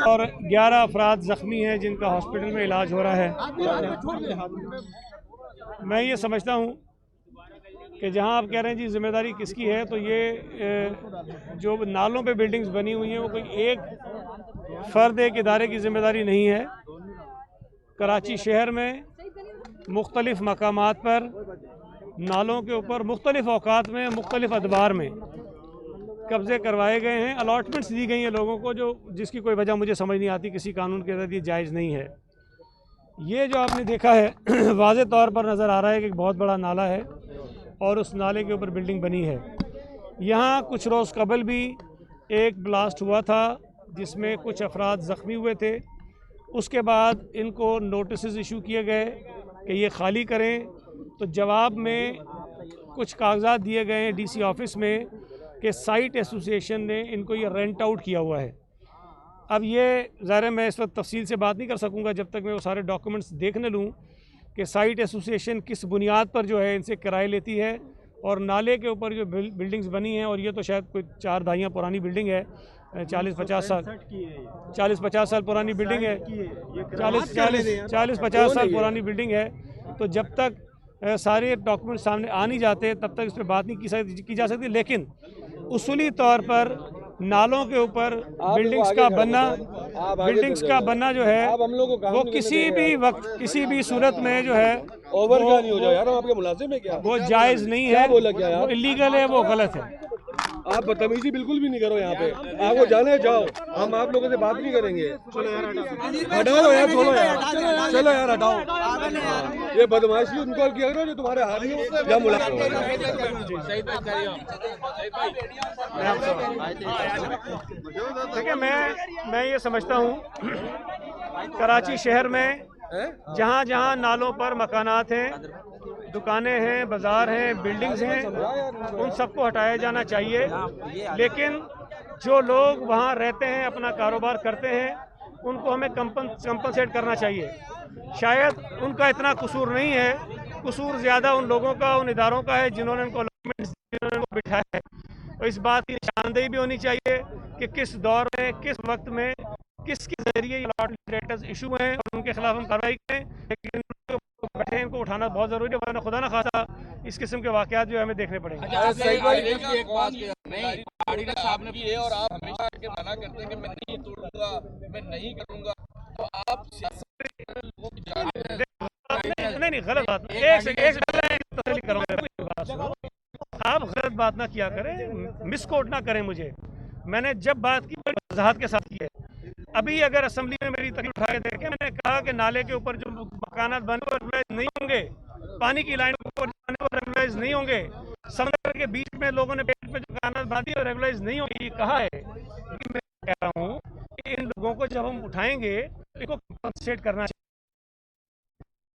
और 11 अफराद ज़ख्मी हैं जिनका हॉस्पिटल में इलाज हो रहा है। मैं ये समझता हूँ कि जहाँ आप कह रहे हैं जी जिम्मेदारी किसकी है, तो ये जो नालों पे बिल्डिंग्स बनी हुई हैं वो कोई एक फ़र्द एक इदारे की ज़िम्मेदारी नहीं है। कराची शहर में मुख्तलिफ़ मकामात पर नालों के ऊपर मुख्तलिफ़ औकात में मुख्तलिफ़ अदवार में कब्ज़े करवाए गए हैं, अलॉटमेंट्स दी गई हैं लोगों को, जो जिसकी कोई वजह मुझे समझ नहीं आती, किसी कानून के तहत ये जायज़ नहीं है। ये जो आपने देखा है वाज़े तौर पर नज़र आ रहा है कि एक बहुत बड़ा नाला है और उस नाले के ऊपर बिल्डिंग बनी है। यहाँ कुछ रोज़ कबल भी एक ब्लास्ट हुआ था जिसमें कुछ अफराद ज़ख्मी हुए थे। उसके बाद इनको नोटिस इशू किए गए कि ये खाली करें, तो जवाब में कुछ कागजात दिए गए हैं डीसी ऑफिस में कि साइट एसोसिएशन ने इनको ये रेंट आउट किया हुआ है। अब ये ज़ाहिर मैं इस वक्त तफसील से बात नहीं कर सकूँगा जब तक मैं वो सारे डॉक्यूमेंट्स देख न लूँ कि साइट एसोसिएशन किस बुनियाद पर जो है इनसे किराए लेती है, और नाले के ऊपर जो बिल्डिंग्स बनी हैं, और ये तो शायद कोई 4 दहाइयाँ पुरानी बिल्डिंग है, 40-50 साल पुरानी बिल्डिंग है, 40-50 साल पुरानी बिल्डिंग है। तो जब तक सारे डॉक्यूमेंट सामने आ नहीं जाते तब तक इस पर बात नहीं की जा सकती। लेकिन उसूली तौर पर नालों के ऊपर बिल्डिंग्स का बनना जो है वो किसी भी वक्त किसी भी सूरत में जो है ओवर का नहीं हो जाए यार, हम आपके मुलाजिम है क्या? वो जायज़ नहीं है, वो इलीगल है, वो गलत है। आप बदतमीजी बिल्कुल भी नहीं करो यहाँ पे, आपको जाने जाओ, हम आप लोगों से बात नहीं करेंगे। हटाओ यार, चलो यार, चलो यार हटाओ। ये बदमाशी उनको किया करो जो तुम्हारे हाथ में या मुलाकात। देखिए मैं ये समझता हूँ कराची शहर में जहाँ जहाँ नालों पर मकानात हैं, दुकानें हैं, बाज़ार हैं, बिल्डिंग्स हैं, उन सबको हटाया जाना चाहिए। लेकिन जो लोग वहाँ रहते हैं, अपना कारोबार करते हैं, उनको हमें कंपनसेट करना चाहिए। शायद उनका इतना कसूर नहीं है, कसूर ज़्यादा उन लोगों का, उन इदारों का है जिन्होंने उनको अलॉटमेंट्स बिठाया है। और इस बात की निशानदेही भी होनी चाहिए कि किस दौर में, किस वक्त में, किसके ज़रिए अलॉटमेंट लेटर्स इशू हैं और उनके खिलाफ हम कार्रवाई करें। लेकिन बैठे इनको उठाना बहुत ज़रूरी है, वरना खुदा ना खासा इस किस्म के वाक़यात जो हमें देखने पड़ेंगे। और आप हमेशा के मना करते हैं कि मैं नहीं तोड़ूंगा, मैं नहीं करूंगा, तो आप लोगों की जान नहीं गलत बात, एक तसल्ली करूँगा, आप गलत बात ना किया करें, मिसकोट ना करें मुझे। मैंने जब बात की बड़ी वजाहत के साथ की है। अभी अगर असेंबली में मेरी तकलीफ उठा के देखें, मैंने कहा कि नाले के ऊपर जो मकानात बने वो रेगुलाइज नहीं होंगे, पानी की लाइन के ऊपर जाने वो रेगुलाइज नहीं होंगे, समंदर के बीच में लोगों ने पेड़ पे जो मकानात बांधी और रेगुलाइज नहीं होंगे, ये कहा है। लेकिन मैं कह रहा हूँ कि इन लोगों को जब हम उठाएंगे तो इनको कंपनसेट करना चाहिए।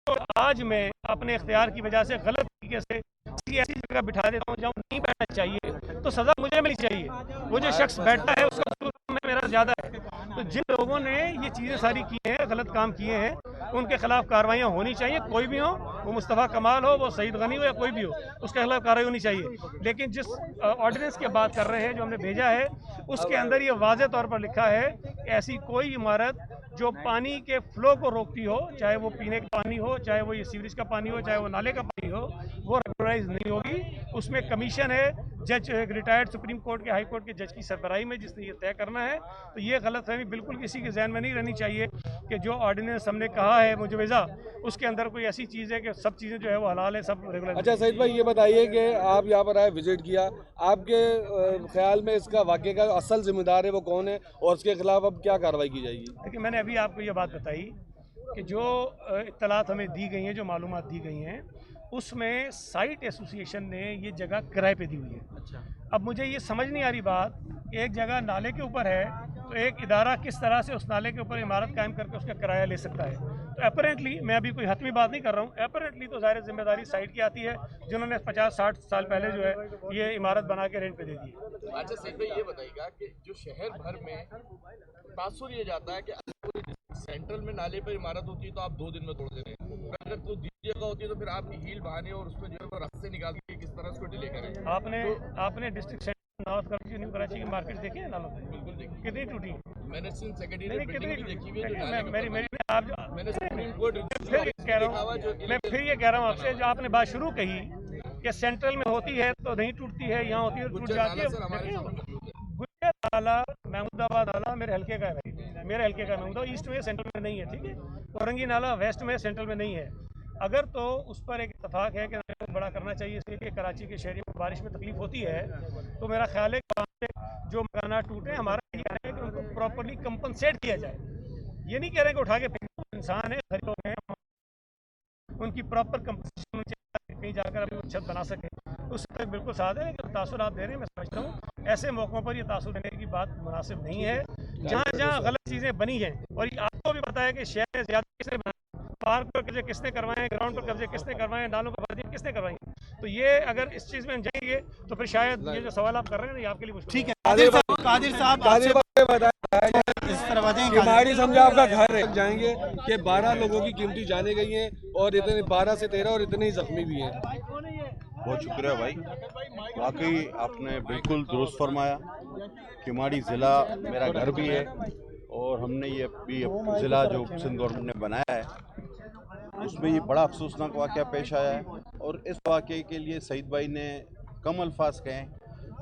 तो आज मैं अपने इख्तियार की वजह से गलत तरीके से ऐसी जगह बिठा देता हूँ जहाँ नहीं बैठना चाहिए, तो सज़ा मुझे मिलनी चाहिए। वो जो शख्स बैठता है उसका कसूर मेरा ज़्यादा है। तो जिन लोगों ने ये चीज़ें सारी की हैं, गलत काम किए हैं, उनके खिलाफ कार्रवाइयाँ होनी चाहिए। कोई भी हो, वो मुस्तफ़ा कमाल हो, वो सईद गनी हो, या कोई भी हो, उसके खिलाफ कार्रवाई होनी चाहिए। लेकिन जिस ऑर्डिनेंस की बात कर रहे हैं जो हमने भेजा है, उसके अंदर ये वाज़े तौर पर लिखा है कि ऐसी कोई इमारत जो पानी के फ्लो को रोकती हो, चाहे वो पीने का पानी हो, चाहे वो ये सीवरेज का पानी हो, चाहे वो नाले का पानी हो, वो रेगुलराइज नहीं होगी। उसमें कमीशन है, जज एक रिटायर्ड सुप्रीम कोर्ट के, हाई कोर्ट के जज की सरबराही में, जिसने ये तय करना है। तो ये गलतफहमी बिल्कुल किसी के जहन में नहीं रहनी चाहिए कि जो ऑर्डिनेंस हमने कहा है मुजवज़ा, उसके अंदर कोई ऐसी चीज़ है कि सब चीज़ें जो है वो हलाल है, सब रेगुलर। अच्छा सईद भाई, ये बताइए कि आप यहाँ पर आए, विजिट किया, आपके ख्याल में इसका वाक़े का असल जिम्मेदार है वो कौन है और उसके खिलाफ अब क्या कार्रवाई की जाएगी? देखिए, मैंने अभी आपको ये बात बताई कि जो इत्तलात हमें दी गई हैं, जो मालूमात दी गई हैं, उसमें साइट एसोसिएशन ने ये जगह किराए पे दी हुई है। अच्छा, अब मुझे ये समझ नहीं आ रही बात, एक जगह नाले के ऊपर है, तो एक इदारा किस तरह से उस नाले के ऊपर इमारत कायम करके उसका किराया ले सकता है। तो अपरेंटली, मैं अभी कोई हतमी बात नहीं कर रहा हूँ, अपरेंटली तो ज़ाहिर जिम्मेदारी साइट की आती है जिन्होंने 50-60 साल पहले जो है ये इमारत बना के रेंट पे दे दी है। अच्छा सईद भाई, ये बताइएगा कि जो शहर भर में तासुर ये जाता है कि सेंट्रल में नाले पर इमारत होती है तो आप 2 दिन में तोड़ दे रहे हैं, अगर तो दूसरी जगह होती है तो फिर आप हील बहाने और उसमें जो है रास्ते निकाल के किस तरह उसको डिले करें। आपने district north Karachi new Karachi की मार्केट देखे हैं नालों पे? बिल्कुल देखिए, कितनी टूटी? मैंने सिंध नहीं सेक्रेटरी कितनी बिल्डिंग भी देखी हुई है जो देखिए, नाले के मेरी ऊपर आप जो मैंने सुप्रीम कोर्ट फिर ये कह रहा हूँ, मैं फिर ये कह रहा हूँ आपसे, जो आपने बात शुरू कही कि सेंट्रल में होती है तो नहीं टूटती है, यहाँ होती है तो टूट जाती है। गुज्जर नाला, महमूदाबाद नाला मेरे हल्के का है भाई, मेरे हल्के का महमूदाबाद ईस्ट में, सेंट्रल में नहीं है, ठीक है। औरंगी नाला वेस्ट में, सेंट्रल में नहीं है। अगर तो उस पर एक इत्तेफाक है कि बड़ा करना चाहिए, इसलिए कि कराची के शहरी में बारिश में तकलीफ होती है, तो मेरा ख्याल है कि वहाँ पे जो मकानात टूटे, हमारा ये है कि उनको प्रॉपरली कंपनसेट किया जाए। ये नहीं कह रहे कि उठा के फेंको, इंसान है, गरीब लोग हैं, उनकी प्रॉपर कंपनसेशन होनी चाहिए, कहीं जाकर अपनी छत बना सके, उससे बिल्कुल साथ है। लेकिन तासुर आप दे रहे हैं, मैं समझता हूँ ऐसे मौक़ों पर ये तासुर देने की बात मुनासिब नहीं है। जहाँ जहाँ गलत चीज़ें बनी हैं, और आपको भी पता है कि शहर ज़्यादा किसने बनाया, पार्क पर कब्जे किसने करवाए, ग्राउंड पर कब्जे किसने करवाए, नालों पर कब्जे किसने करवाई, तो ये अगर इस चीज़ में जाएंगे तो फिर शायद ये जो सवाल आप कर रहे हैं ना, ये आपके लिए मुश्किल। ठीक है कादिर साहब किमाड़ी समझा आपका घर है, जाएंगे कि 12 लोगों की कीमती जाने गई हैं और इतने 12 से 13 और इतने ही जख्मी भी हैं। बहुत शुक्रिया भाई, वाकई आपने बिल्कुल दुरुस्त फरमाया। किमाड़ी ज़िला मेरा घर भी है और हमने ये भी ज़िला जो सिंध गवर्नमेंट ने बनाया है उसमें ये बड़ा अफसोसनाक वाक़या पेश आया है। और इस वाक़े के लिए सईद भाई ने कम अल्फाज कहें,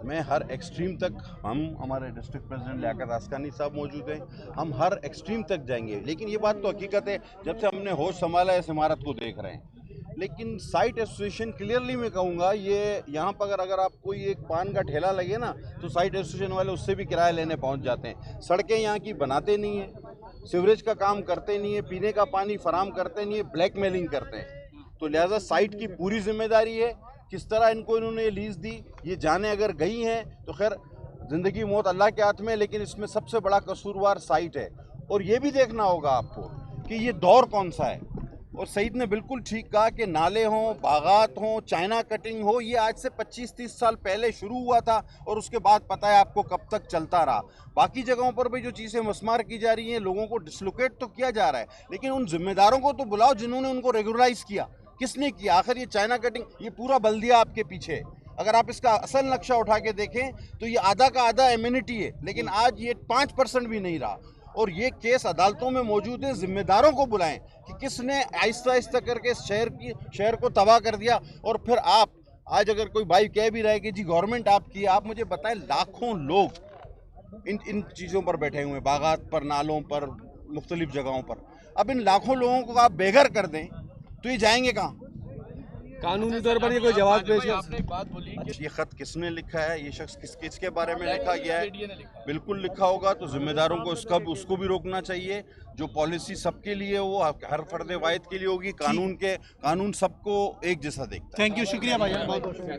मैं हर एक्सट्रीम तक, हम हमारे डिस्ट्रिक्ट प्रेसिडेंट लियाकत आसकानी साहब मौजूद हैं, हम हर एक्सट्रीम तक जाएंगे। लेकिन ये बात तो हकीकत है, जब से हमने होश संभाला है इस इमारत को देख रहे हैं। लेकिन साइट एसोसिएशन क्लियरली मैं कहूँगा, ये यहाँ पर अगर आप कोई एक पान का ठेला लगे ना तो साइट एसोसिएशन वाले उससे भी किराया लेने पहुँच जाते हैं। सड़कें यहाँ की बनाते नहीं हैं, सीवरेज का काम करते नहीं है, पीने का पानी फराम करते नहीं है, ब्लैकमेलिंग करते हैं। तो लिहाजा साइट की पूरी जिम्मेदारी है, किस तरह इनको इन्होंने लीज दी, ये जाने अगर गई हैं तो खैर ज़िंदगी मौत अल्लाह के हाथ में, लेकिन इसमें सबसे बड़ा कसूरवार साइट है। और ये भी देखना होगा आपको कि ये दौर कौन सा है। और सईद ने बिल्कुल ठीक कहा कि नाले हों, बागात हों, चाइना कटिंग हो, ये आज से 25-30 साल पहले शुरू हुआ था और उसके बाद पता है आपको कब तक चलता रहा। बाकी जगहों पर भी जो चीज़ें मस्मार की जा रही हैं, लोगों को डिसलोकेट तो किया जा रहा है, लेकिन उन जिम्मेदारों को तो बुलाओ जिन्होंने उनको रेगुलराइज किया। किसने किया? आखिर ये चाइना कटिंग, ये पूरा बल्दिया आपके पीछे है। अगर आप इसका असल नक्शा उठा के देखें तो ये आधा का आधा एमिनिटी है, लेकिन आज ये 5% भी नहीं रहा। और ये केस अदालतों में मौजूद है, जिम्मेदारों को बुलाएं कि किसने आहिस्ता आहिस्ता करके शहर को तबाह कर दिया। और फिर आप आज अगर कोई भाई कह भी रहा है कि जी गवर्नमेंट आपकी है, आप मुझे बताएं लाखों लोग इन चीज़ों पर बैठे हुए हैं, बागात पर, नालों पर, मुख्तलिफ जगहों पर। अब इन लाखों लोगों को आप बेघर कर दें तो ये जाएंगे कहाँ? कानूनी तौर पर ये कोई जवाब पेश कर। आपने एक बात बोली कि ये खत किसने लिखा है, ये शख्स किसके बारे में लिखा गया है, बिल्कुल लिखा होगा तो जिम्मेदारों को उसको भी रोकना चाहिए। जो पॉलिसी सबके लिए वो हर फर्द वाहिद के लिए होगी, कानून सबको एक जैसा देखता है। थैंक यू, शुक्रिया भाई, बहुत बहुत शुक्रिया।